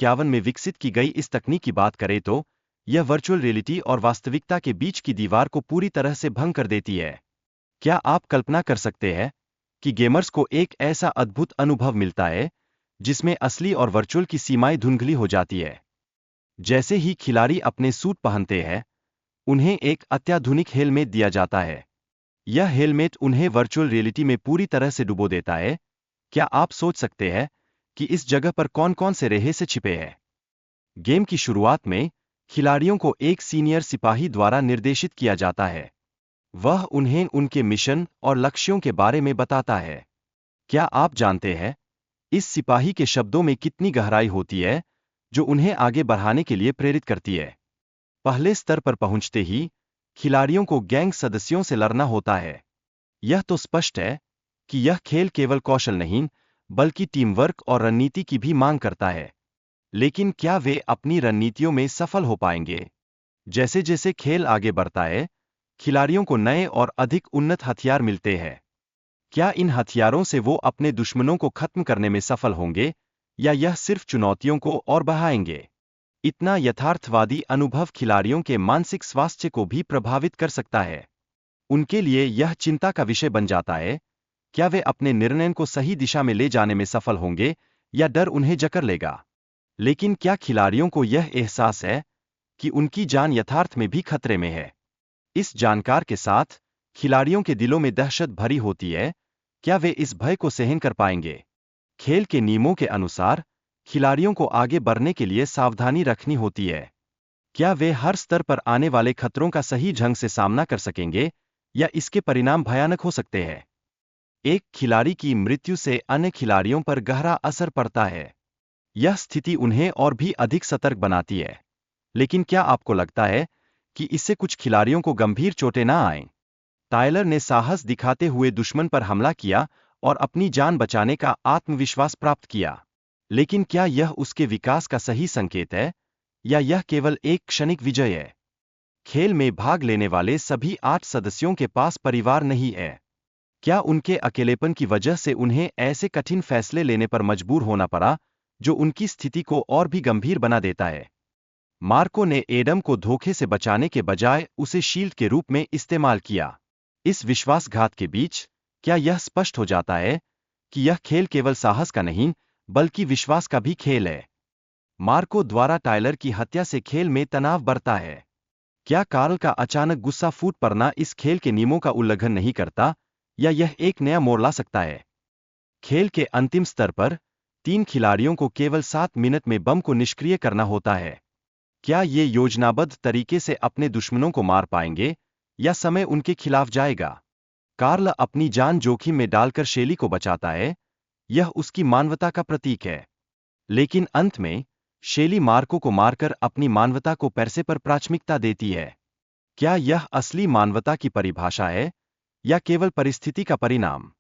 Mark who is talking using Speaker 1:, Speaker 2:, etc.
Speaker 1: 1951 में विकसित की गई इस तकनीक की बात करें तो यह वर्चुअल रियलिटी और वास्तविकता के बीच की दीवार को पूरी तरह से भंग कर देती है। क्या आप कल्पना कर सकते हैं कि गेमर्स को एक ऐसा अद्भुत अनुभव मिलता है जिसमें असली और वर्चुअल की सीमाएं धुंधली हो जाती है? जैसे ही खिलाड़ी अपने सूट पहनते हैं, उन्हें एक अत्याधुनिक हेलमेट दिया जाता है। यह हेलमेट उन्हें वर्चुअल रियलिटी में पूरी तरह से डुबो देता है। क्या आप सोच सकते हैं कि इस जगह पर कौन-कौन से रहस्य छिपे हैं? गेम की शुरुआत में खिलाड़ियों को एक सीनियर सिपाही द्वारा निर्देशित किया जाता है। वह उन्हें उनके मिशन और लक्ष्यों के बारे में बताता है। क्या आप जानते हैं, इस सिपाही के शब्दों में कितनी गहराई होती है, जो उन्हें आगे बढ़ाने के लिए प्रेरित करती है? पहले स्तर पर पहुंचते ही खिलाड़ियों को गैंग सदस्यों से लड़ना होता है। यह तो स्पष्ट है कि यह खेल केवल कौशल नहीं, बल्कि टीम वर्क और रणनीति की भी मांग करता है। लेकिन क्या वे अपनी रणनीतियों में सफल हो पाएंगे? जैसे जैसे खेल आगे बढ़ता है, खिलाड़ियों को नए और अधिक उन्नत हथियार मिलते हैं। क्या इन हथियारों से वो अपने दुश्मनों को खत्म करने में सफल होंगे, या यह सिर्फ चुनौतियों को और बढ़ाएंगे? इतना यथार्थवादी अनुभव खिलाड़ियों के मानसिक स्वास्थ्य को भी प्रभावित कर सकता है। उनके लिए यह चिंता का विषय बन जाता है, क्या वे अपने निर्णय को सही दिशा में ले जाने में सफल होंगे, या डर उन्हें जकड़ लेगा? लेकिन क्या खिलाड़ियों को यह एहसास है कि उनकी जान यथार्थ में भी खतरे में है? इस जानकार के साथ खिलाड़ियों के दिलों में दहशत भरी होती है। क्या वे इस भय को सहन कर पाएंगे? खेल के नियमों के अनुसार खिलाड़ियों को आगे बढ़ने के लिए सावधानी रखनी होती है। क्या वे हर स्तर पर आने वाले खतरों का सही ढंग से सामना कर सकेंगे, या इसके परिणाम भयानक हो सकते हैं? एक खिलाड़ी की मृत्यु से अन्य खिलाड़ियों पर गहरा असर पड़ता है। यह स्थिति उन्हें और भी अधिक सतर्क बनाती है। लेकिन क्या आपको लगता है कि इससे कुछ खिलाड़ियों को गंभीर चोटें ना आएं? टायलर ने साहस दिखाते हुए दुश्मन पर हमला किया और अपनी जान बचाने का आत्मविश्वास प्राप्त किया। लेकिन क्या यह उसके विकास का सही संकेत है, या यह केवल एक क्षणिक विजय है? खेल में भाग लेने वाले सभी 8 सदस्यों के पास परिवार नहीं है। क्या उनके अकेलेपन की वजह से उन्हें ऐसे कठिन फैसले लेने पर मजबूर होना पड़ा, जो उनकी स्थिति को और भी गंभीर बना देता है? मार्को ने एडम को धोखे से बचाने के बजाय उसे शील्ड के रूप में इस्तेमाल किया। इस विश्वासघात के बीच क्या यह स्पष्ट हो जाता है कि यह खेल केवल साहस का नहीं, बल्कि विश्वास का भी खेल है? मार्को द्वारा टायलर की हत्या से खेल में तनाव बढ़ता है। क्या कार्ल का अचानक गुस्सा फूट पड़ना इस खेल के नियमों का उल्लंघन नहीं करता, या यह एक नया मोड़ ला सकता है? खेल के अंतिम स्तर पर 3 खिलाड़ियों को केवल 7 मिनट में बम को निष्क्रिय करना होता है। क्या ये योजनाबद्ध तरीके से अपने दुश्मनों को मार पाएंगे, या समय उनके खिलाफ जाएगा? कार्ल अपनी जान जोखिम में डालकर शेली को बचाता है। यह उसकी मानवता का प्रतीक है। लेकिन अंत में शेली मार्को को मारकर अपनी मानवता को पैसे पर प्राथमिकता देती है। क्या यह असली मानवता की परिभाषा है, या केवल परिस्थिति का परिणाम?